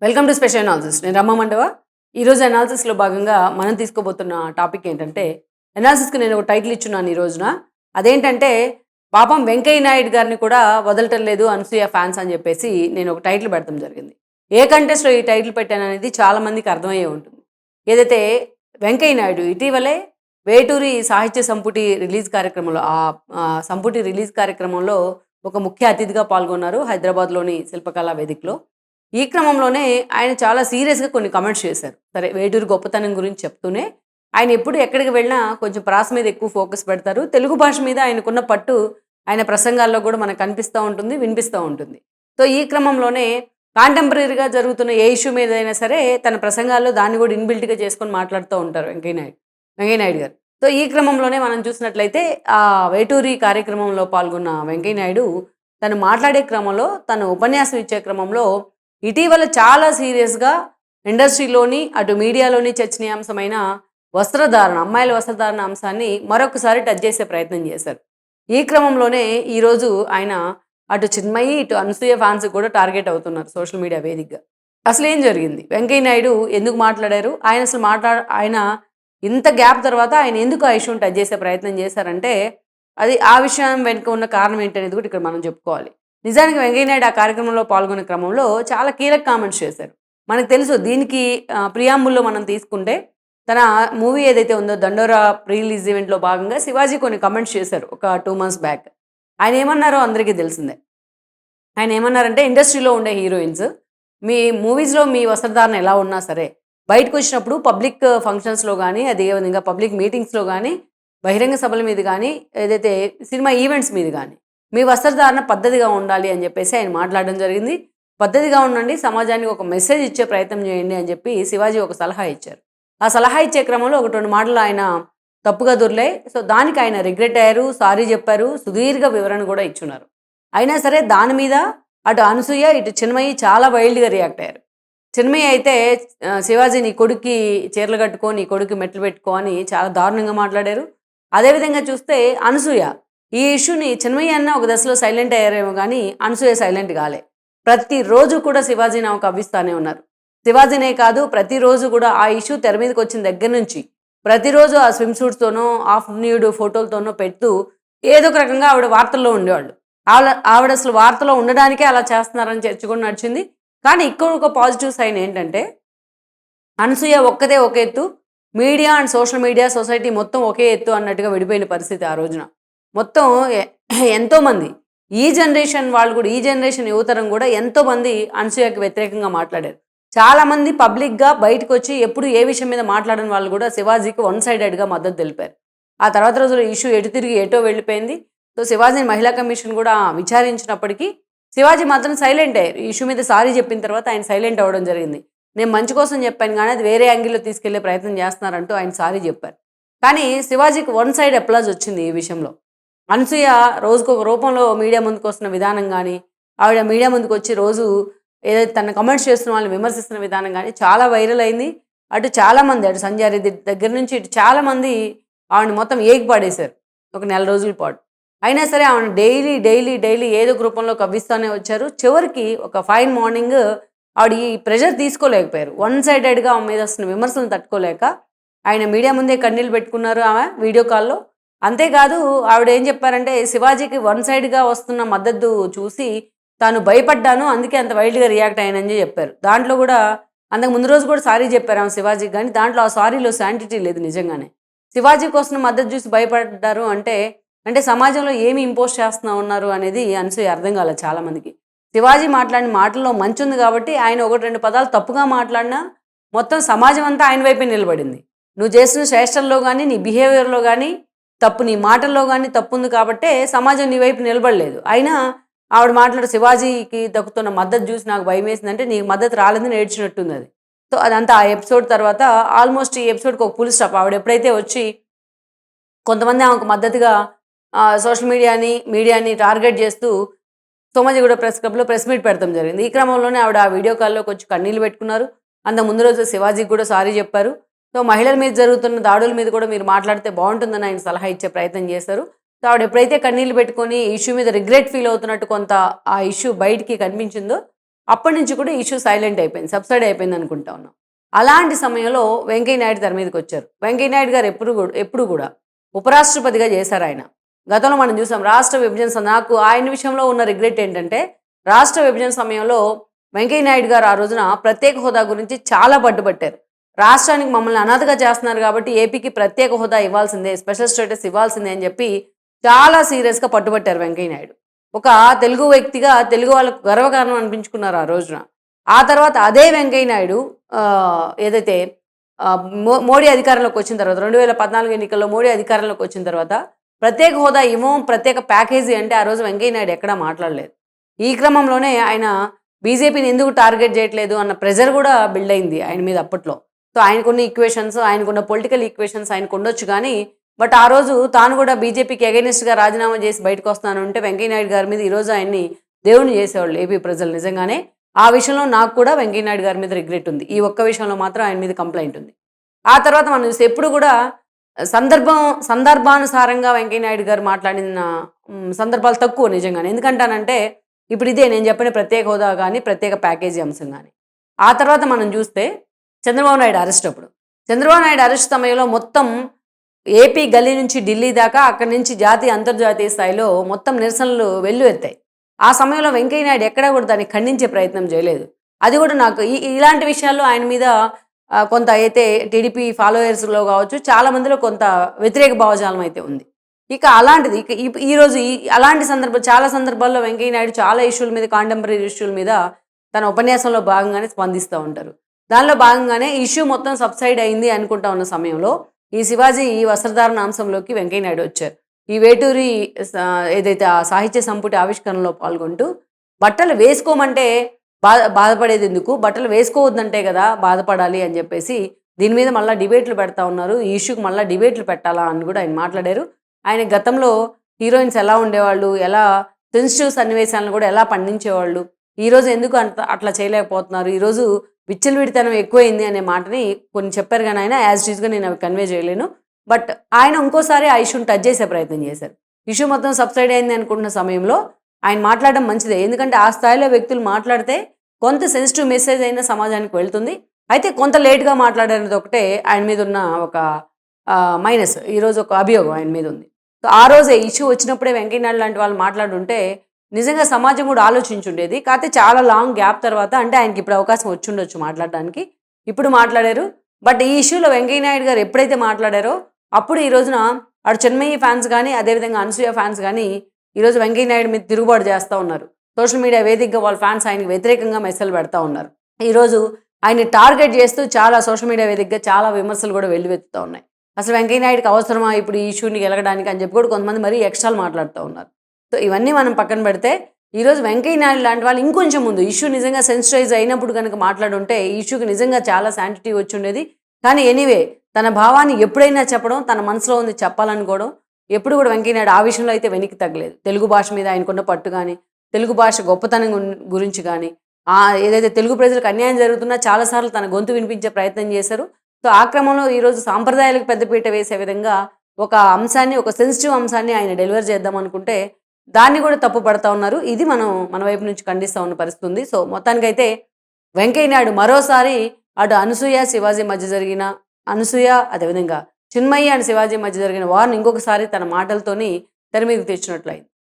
Welcome to special analysis. నేను రమ్మ మండవ. ఈరోజు అనాలిసిస్లో భాగంగా మనం తీసుకోబోతున్న టాపిక్ ఏంటంటే, అనాలిసిస్కి నేను ఒక టైటిల్ ఇచ్చున్నాను ఈ రోజున. అదేంటంటే, పాపం వెంకయ్య నాయుడు గారిని కూడా వదలటం లేదు అనసూయ ఫ్యాన్స్ అని చెప్పేసి నేను ఒక టైటిల్ పెడతాం జరిగింది. ఏ కంటెస్ట్లో ఈ టైటిల్ పెట్టాననేది చాలామందికి అర్థమయ్యే ఉంటుంది. ఏదైతే వెంకయ్య నాయుడు ఇటీవలే వేటూరి సాహిత్య సంపుటి రిలీజ్ కార్యక్రమంలో సంపుటి రిలీజ్ కార్యక్రమంలో ఒక ముఖ్య అతిథిగా పాల్గొన్నారు హైదరాబాద్లోని శిల్పకళా వేదికలో. ఈ క్రమంలోనే ఆయన చాలా సీరియస్‌గా కొన్ని కామెంట్స్ చేశారు. సరే, వేటూరి గొప్పతనం గురించి చెప్తూనే, ఆయన ఎప్పుడు ఎక్కడికి వెళ్ళినా కొంచెం ప్రాస మీద ఎక్కువ ఫోకస్ పెడతారు. తెలుగు భాష మీద ఆయనకున్న పట్టు ఆయన ప్రసంగాల్లో కూడా మనకు కనిపిస్తూ ఉంటుంది, వినిపిస్తూ ఉంటుంది. సో, ఈ క్రమంలోనే కాంటెంపరరీగా జరుగుతున్న ఏ ఇష్యూ మీదైనా సరే తన ప్రసంగాల్లో దాన్ని కూడా ఇన్‌బిల్ట్‌గా చేసుకొని మాట్లాడుతూ ఉంటారు వెంకయ్య నాయుడు గారు. సో, ఈ క్రమంలోనే మనం చూసినట్లయితే వేటూరి కార్యక్రమంలో పాల్గొన్న వెంకయ్య నాయుడు తను మాట్లాడే క్రమంలో, తను ఉపన్యాసం ఇచ్చే క్రమంలో ఇటీవల చాలా సీరియస్‌గా ఇండస్ట్రీలోని, అటు మీడియాలోని చర్చనీయాంశమైన వస్త్రధారణ, అమ్మాయిల వస్త్రధారణ అంశాన్ని మరొకసారి టచ్ చేసే ప్రయత్నం చేశారు. ఈ క్రమంలోనే ఈరోజు ఆయన అటు చిన్మయి, ఇటు అనసూయ ఫ్యాన్స్ కూడా టార్గెట్ అవుతున్నారు సోషల్ మీడియా వేదికగా. అసలేం జరిగింది? వెంకయ్య నాయుడు ఎందుకు మాట్లాడారు? ఆయన ఇంత గ్యాప్ తర్వాత ఆయన ఎందుకు ఆ ఇష్యూని టచ్ చేసే ప్రయత్నం చేశారంటే, అది ఆ విషయం వెనుక ఉన్న కారణం ఏంటనేది కూడా ఇక్కడ మనం చెప్పుకోవాలి. నిజానికి వెంకయ్య నాయుడు ఆ కార్యక్రమంలో పాల్గొనే క్రమంలో చాలా కీలక కామెంట్స్ చేశారు. మనకు తెలుసు దీనికి ప్రియాంబుల్‌లో మనం తీసుకుంటే తన మూవీ ఏదైతే ఉందో 'దండోరా' ప్రీ రిలీజ్ ఈవెంట్‌లో భాగంగా శివాజీ కొన్ని కామెంట్స్ చేశారు ఒక 2 మంత్స్ బ్యాక్. ఆయన ఏమన్నారో అందరికీ తెలిసిందే. ఆయన ఏమన్నారంటే, ఇండస్ట్రీలో ఉండే హీరోయిన్స్ మీ మూవీస్‌లో మీ వస్త్రధారణ ఎలా ఉన్నా సరే, బయటకొచ్చినప్పుడు పబ్లిక్ ఫంక్షన్స్‌లో గానీ, అదేవిధంగా పబ్లిక్ మీటింగ్స్‌లో గానీ, బహిరంగ సభల మీద గానీ, ఏదైతే సినిమా ఈవెంట్స్ మీద గానీ, మీ వస్త్రధారణ పద్ధతిగా ఉండాలి అని చెప్పేసి ఆయన మాట్లాడడం జరిగింది. పద్ధతిగా ఉండండి, సమాజానికి ఒక మెసేజ్ ఇచ్చే ప్రయత్నం చేయండి అని చెప్పి శివాజీ ఒక సలహా ఇచ్చారు. ఆ సలహా ఇచ్చే క్రమంలో 1, 2 మాటలు ఆయన తప్పుగా దొర్లాయి. సో, దానికి ఆయన రిగ్రెట్ అయ్యారు, సారీ చెప్పారు, సుదీర్ఘ వివరణ కూడా ఇచ్చున్నారు. అయినా సరే దాని మీద అటు అనసూయ, ఇటు చిన్మయి చాలా వైల్డ్‌గా రియాక్ట్ అయ్యారు. చిన్మయి అయితే శివాజీ నీ కొడుక్కి చీరలు కట్టుకో, నీ కొడుక్కి మెట్లు పెట్టుకో అని చాలా దారుణంగా మాట్లాడారు. అదేవిధంగా చూస్తే అనసూయ ఈ ఇష్యూని చిన్మయి అన్న ఒక దశలో సైలెంట్ అయ్యారేమో కానీ అనసూయ సైలెంట్ కాలే. ప్రతిరోజు కూడా శివాజీని ఆమె కవ్విస్తానే ఉన్నారు. శివాజీనే కాదు, ప్రతిరోజు కూడా ఆ ఇష్యూ తెర మీదకి వచ్చిన దగ్గర నుంచి ప్రతిరోజు ఆ స్విమ్ సూట్స్తోనో, హాఫ్ న్యూడ్ ఫోటోలతోనో పెడుతూ ఏదో ఒక రకంగా ఆవిడ వార్తల్లో ఉండేవాళ్ళు. ఆవిడ అసలు వార్తలో ఉండడానికే అలా చేస్తున్నారని చర్చ కూడా నడిచింది. కానీ ఇక్కడ ఒక పాజిటివ్ సైన్ ఏంటంటే, అనసూయ ఒక్కతే ఒక ఎత్తు, media and social media, society మొత్తం ఒకే ఎత్తు అన్నట్టుగా విడిపోయిన పరిస్థితి ఆ రోజున. మొత్తం ఎంతోమంది ఈ జనరేషన్ వాళ్ళు కూడా, ఈ జనరేషన్ యువతరం కూడా ఎంతోమంది అనసూయకి వ్యతిరేకంగా మాట్లాడారు. చాలామంది పబ్లిక్‌గా బయటకొచ్చి ఎప్పుడు ఏ విషయం మీద మాట్లాడని వాళ్ళు కూడా శివాజీకి వన్ సైడెడ్‌గా మద్దతు తెలిపారు. ఆ తర్వాత రోజుల్లో ఇష్యూ ఎటు తిరిగి ఎటో వెళ్ళిపోయింది. సో, శివాజీని మహిళా కమిషన్ కూడా విచారించినప్పటికీ శివాజీ మాత్రం సైలెంట్ అయ్యారు. ఈ ఇష్యూ మీద సారీ చెప్పిన తర్వాత ఆయన సైలెంట్ అవ్వడం జరిగింది. నేను మంచి కోసం చెప్పాను కానీ అది వేరే యాంగిల్‌లో తీసుకెళ్లే ప్రయత్నం చేస్తున్నారంటూ ఆయన సారీ చెప్పారు. కానీ శివాజీకి వన్ సైడ్ అప్లాజ్ వచ్చింది ఈ విషయంలో. అనసూయ రోజుకొక రూపంలో మీడియా ముందుకొస్తున్న విధానం గానీ, ఆవిడ మీడియా ముందుకొచ్చి రోజు ఏదైతే తన కామెంట్స్ చేస్తున్న వాళ్ళని విమర్శిస్తున్న విధానం గానీ చాలా వైరల్ అయింది. అటు చాలామంది, అటు సంజయ్ రెడ్డి దగ్గర నుంచి ఇటు చాలామంది ఆవిడని మొత్తం ఏకిపాడేశారు ఒక నెల రోజుల పాటు. అయినా సరే ఆమెను డైలీ ఏదో ఒక రూపంలో కవ్విస్తూనే వచ్చారు. చివరికి ఒక ఫైన్ మార్నింగ్ ఆవిడ ఈ ప్రెషర్ తీసుకోలేకపోయారు. వన్ సైడెడ్‌గా ఆమె మీద వస్తున్న విమర్శలను తట్టుకోలేక ఆయన మీడియా ముందే కన్నీళ్లు పెట్టుకున్నారు ఆమె వీడియో కాల్‌లో. అంతేకాదు ఆవిడ ఏం చెప్పారంటే, శివాజీకి వన్ సైడ్‌గా వస్తున్న మద్దతు చూసి తాను భయపడ్డాను, అందుకే అంత వైల్డ్‌గా రియాక్ట్ అయ్యానని చెప్పారు. దాంట్లో కూడా అంతకు ముందు రోజు కూడా సారీ చెప్పారు ఆమె శివాజీకి, కానీ దాంట్లో ఆ సారీలో శాంటిటీ లేదు నిజంగానే. శివాజీ కోసం మద్దతు చూసి భయపడ్డారు అంటే సమాజంలో ఏమి ఇంపోజ్ చేస్తున్నా ఉన్నారు అనేది అనసూయ అర్థం కాలేదు చాలామందికి. శివాజీ మాట్లాడిన మాటల్లో మంచుంది కాబట్టి ఆయన 1, 2 పదాలు తప్పుగా మాట్లాడినా మొత్తం సమాజం అంతా ఆయన వైపే నిలబడింది. నువ్వు చేసిన చేష్టల్లో కానీ, నీ బిహేవియర్‌లో కానీ తప్పు, నీ మాటల్లో కానీ తప్పుంది కాబట్టే సమాజం నీ వైపు నిలబడలేదు. అయినా ఆవిడ మాట్లాడే శివాజీకి దక్కుతున్న మద్దతు చూసి నాకు భయమేసిందంటే, నీకు మద్దతు రాలేదని ఏడ్చినట్టుంది అది. సో, అదంతా ఆ ఎపిసోడ్ తర్వాత ఆల్మోస్ట్ ఈ ఎపిసోడ్‌కి ఒక ఫుల్ స్టాప్. ఆవిడ ఎప్పుడైతే వచ్చి కొంతమంది ఆమెకు మద్దతుగా సోషల్ మీడియాని టార్గెట్ చేస్తూ సోమాజిగూడ ప్రెస్ క్లబ్‌లో ప్రెస్ మీట్ పెడతాం జరిగింది. ఈ క్రమంలోనే ఆవిడ ఆ వీడియో కాల్‌లో కొంచెం కన్నీళ్లు పెట్టుకున్నారు. అంతకు ముందు రోజు శివాజీకి కూడా సారీ చెప్పారు. సో, మహిళల మీద జరుగుతున్న దాడుల మీద కూడా మీరు మాట్లాడితే బాగుంటుందని ఆయన సలహా ఇచ్చే ప్రయత్నం చేశారు. సో, ఆవిడ ఎప్పుడైతే కన్నీళ్లు పెట్టుకొని ఈ ఇష్యూ మీద రిగ్రెట్ ఫీల్ అవుతున్నట్టు కొంత ఆ ఇష్యూ బయటికి కనిపించిందో, అప్పటి నుంచి కూడా ఇష్యూ సైలెంట్ అయిపోయింది, సబ్సైడ్ అయిపోయింది అనుకుంటా ఉన్నాం. అలాంటి సమయంలో వెంకయ్య నాయుడు తెర మీదకి వచ్చారు. వెంకయ్య నాయుడు గారు ఎప్పుడు కూడా ఉపరాష్ట్రపతిగా చేశారు ఆయన. గతంలో మనం చూసాం రాష్ట్ర విభజన నాకు ఆయన విషయంలో ఉన్న రిగ్రెట్ ఏంటంటే, రాష్ట్ర విభజన సమయంలో వెంకయ్య నాయుడు గారు ఆ రోజున ప్రత్యేక హోదా గురించి చాలా పట్టుబట్టారు. రాష్ట్రానికి మమ్మల్ని అనాథగా చేస్తున్నారు కాబట్టి ఏపీకి ప్రత్యేక హోదా ఇవ్వాల్సిందే, స్పెషల్ స్టేటస్ ఇవ్వాల్సిందే అని చెప్పి చాలా సీరియస్గా పట్టుబట్టారు వెంకయ్య నాయుడు. ఒక తెలుగు వ్యక్తిగా తెలుగు వాళ్ళకు గర్వకారణం అనిపించుకున్నారు ఆ రోజున. ఆ తర్వాత అదే వెంకయ్య నాయుడు ఏదైతే మోడీ అధికారంలోకి వచ్చిన తర్వాత 2014 ఎన్నికల్లో మోడీ అధికారంలోకి వచ్చిన తర్వాత ప్రత్యేక హోదా ఇవ్వం, ప్రత్యేక ప్యాకేజీ అంటే ఆ రోజు వెంకయ్య నాయుడు ఎక్కడా మాట్లాడలేదు. ఈ క్రమంలోనే ఆయన బీజేపీని ఎందుకు టార్గెట్ చేయట్లేదు అన్న ప్రెజర్ కూడా బిల్డ్ అయింది ఆయన మీద అప్పట్లో. సో ఆయనకున్న ఈక్వేషన్స్, ఆయనకున్న పొలిటికల్ ఈక్వేషన్స్ ఆయనకు ఉండొచ్చు కానీ, బట్ ఆ రోజు తాను కూడా బీజేపీకి అగైనెస్ట్గా రాజీనామా చేసి బయటకు వస్తాను అంటే వెంకయ్య నాయుడు గారి మీద ఈరోజు ఆయన్ని దేవుని చేసేవాళ్ళు ఏపీ ప్రజలు నిజంగానే. ఆ విషయంలో నాకు కూడా వెంకయ్య నాయుడు గారి మీద రిగ్రెట్ ఉంది. ఈ ఒక్క విషయంలో మాత్రం ఆయన మీద కంప్లైంట్ ఉంది. ఆ తర్వాత మనం చూస్తే ఎప్పుడు కూడా సందర్భానుసారంగా వెంకయ్య నాయుడు గారు మాట్లాడిన సందర్భాలు తక్కువ నిజంగానే. ఎందుకంటానంటే ఇప్పుడు ఇదే నేను చెప్పిన ప్రత్యేక హోదా కానీ, ప్రత్యేక ప్యాకేజీ అంశం కానీ. ఆ తర్వాత మనం చూస్తే చంద్రబాబు నాయుడు అరెస్ట్ అప్పుడు. చంద్రబాబు నాయుడు అరెస్ట్ సమయంలో మొత్తం ఏపీ గల్లీ నుంచి ఢిల్లీ దాకా, అక్కడి నుంచి జాతీయ అంతర్జాతీయ స్థాయిలో మొత్తం నిరసనలు వెల్లువెత్తాయి. ఆ సమయంలో వెంకయ్య నాయుడు ఎక్కడా కూడా దాన్ని ఖండించే ప్రయత్నం చేయలేదు. అది కూడా నాకు ఇలాంటి విషయాల్లో ఆయన మీద కొంత అయితే టీడీపీ ఫాలోయర్స్లో కావచ్చు, చాలా మందిలో కొంత వ్యతిరేక భావజాలం అయితే ఉంది. ఇక అలాంటిది ఈరోజు అలాంటి చాలా సందర్భాల్లో వెంకయ్య నాయుడు చాలా ఇష్యూల మీద, కాంటెంపరీ ఇష్యూల మీద తన ఉపన్యాసంలో భాగంగానే స్పందిస్తూ ఉంటారు. దానిలో భాగంగానే ఇష్యూ మొత్తం సబ్సైడ్ అయింది అనుకుంటా ఉన్న సమయంలో ఈ శివాజీ ఈ వస్త్రధారణ అంశంలోకి వెంకయ్య నాయుడు వచ్చారు. ఈ వేటూరి ఏదైతే ఆ సాహిత్య సంపుటి ఆవిష్కరణలో పాల్గొంటూ బట్టలు వేసుకోమంటే బాధపడేది ఎందుకు, బట్టలు వేసుకోవద్దంటే కదా బాధపడాలి అని చెప్పేసి దీని మీద మళ్ళీ డిబేట్లు పెడతా ఉన్నారు. ఈ ఇష్యూకి మళ్ళీ డిబేట్లు పెట్టాలా అని కూడా ఆయన మాట్లాడారు. ఆయన గతంలో హీరోయిన్స్ ఎలా ఉండేవాళ్ళు, ఎలా సెన్సిటివ్ సన్నివేశాలను కూడా ఎలా పండించేవాళ్ళు, ఈరోజు ఎందుకు అట్లా చేయలేకపోతున్నారు, ఈరోజు విచ్చలవిడితనం ఎక్కువైంది అనే మాటని కొన్ని చెప్పారు. కానీ ఆయన యాజ్ టీజ్గా నేను అవి కన్వే చేయలేను. బట్ ఆయన ఇంకోసారి ఆ ఇష్యూని టచ్ చేసే ప్రయత్నం చేశారు. ఇష్యూ మొత్తం సబ్సైడ్ అయింది అనుకుంటున్న సమయంలో ఆయన మాట్లాడడం మంచిదే. ఎందుకంటే ఆ స్థాయిలో వ్యక్తులు మాట్లాడితే కొంత సెన్సిటివ్ మెసేజ్ అయినా సమాజానికి వెళ్తుంది. అయితే కొంత లేట్గా మాట్లాడేది ఒకటే ఆయన మీద ఉన్న ఒక మైనస్. ఈరోజు ఒక అభియోగం ఆయన మీద ఉంది. సో ఆ రోజే ఇష్యూ వచ్చినప్పుడే వెంకయ్య నాయుడు లాంటి వాళ్ళు మాట్లాడుంటే నిజంగా సమాజం కూడా ఆలోచించుండేది. కాకపోతే చాలా లాంగ్ గ్యాప్ తర్వాత, అంటే ఆయనకి ఇప్పుడు అవకాశం వచ్చిండొచ్చు మాట్లాడడానికి, ఇప్పుడు మాట్లాడారు. బట్ ఈ ఇష్యూలో వెంకయ్య నాయుడు గారు ఎప్పుడైతే మాట్లాడారో అప్పుడు ఈ రోజున అటు చెన్మయ్యి ఫ్యాన్స్ కానీ, అదేవిధంగా అనసూయ ఫ్యాన్స్ కానీ ఈరోజు వెంకయ్య నాయుడు మీద తిరుగుబాటు చేస్తూ ఉన్నారు. సోషల్ మీడియా వేదికగా వాళ్ళ ఫ్యాన్స్ ఆయనకి వ్యతిరేకంగా మెసేజ్లు పెడతా ఉన్నారు. ఈరోజు ఆయన్ని టార్గెట్ చేస్తూ చాలా సోషల్ మీడియా వేదికగా చాలా విమర్శలు కూడా వెల్లువెత్తుతూ ఉన్నాయి. అసలు వెంకయ్య నాయుడుకి అవసరమా ఇప్పుడు ఈ ఇష్యూని గెలగడానికి అని చెప్పి కూడా కొంతమంది మరీ ఎక్స్ట్రాలు మాట్లాడుతూ ఉన్నారు. సో ఇవన్నీ మనం పక్కన పెడితే ఈరోజు వెంకయ్య నాయుడు లాంటి వాళ్ళు ఇంకొంచెం ముందు ఇష్యూ నిజంగా సెన్సిటైజ్ అయినప్పుడు కనుక మాట్లాడుంటే ఈ ఇష్యూకి నిజంగా చాలా శాంటిటీ వచ్చి ఉండేది. కానీ ఎనీవే తన భావాన్ని ఎప్పుడైనా చెప్పడం, తన మనసులో ఉంది చెప్పాలనుకోవడం, ఎప్పుడు కూడా వెంకయ్య నాయుడు ఆ విషయంలో అయితే వెనక్కి తగ్గలేదు. తెలుగు భాష మీద ఆయనకున్న పట్టు కానీ, తెలుగు భాష గొప్పతనం గురించి కానీ, ఏదైతే తెలుగు ప్రజలకు అన్యాయం జరుగుతున్నా చాలాసార్లు తన గొంతు వినిపించే ప్రయత్నం చేశారు. సో ఆ క్రమంలో ఈరోజు సాంప్రదాయాలకు పెద్దపీట వేసే విధంగా ఒక అంశాన్ని, ఒక సెన్సిటివ్ అంశాన్ని ఆయన డెలివర్ చేద్దాం అనుకుంటే దాన్ని కూడా తప్పు పడతా ఉన్నారు. ఇది మన వైపు నుంచి ఖండిస్తూ ఉన్న పరిస్థితి ఉంది. సో మొత్తానికైతే వెంకయ్య నాయుడు మరోసారి అటు అనసూయ శివాజీ మధ్య జరిగిన, అనసూయ అదేవిధంగా చిన్మయ్య అండ్ శివాజీ మధ్య జరిగిన వార్ని ఇంకొకసారి తన మాటలతోని తెర మీదకి తెచ్చినట్లయింది.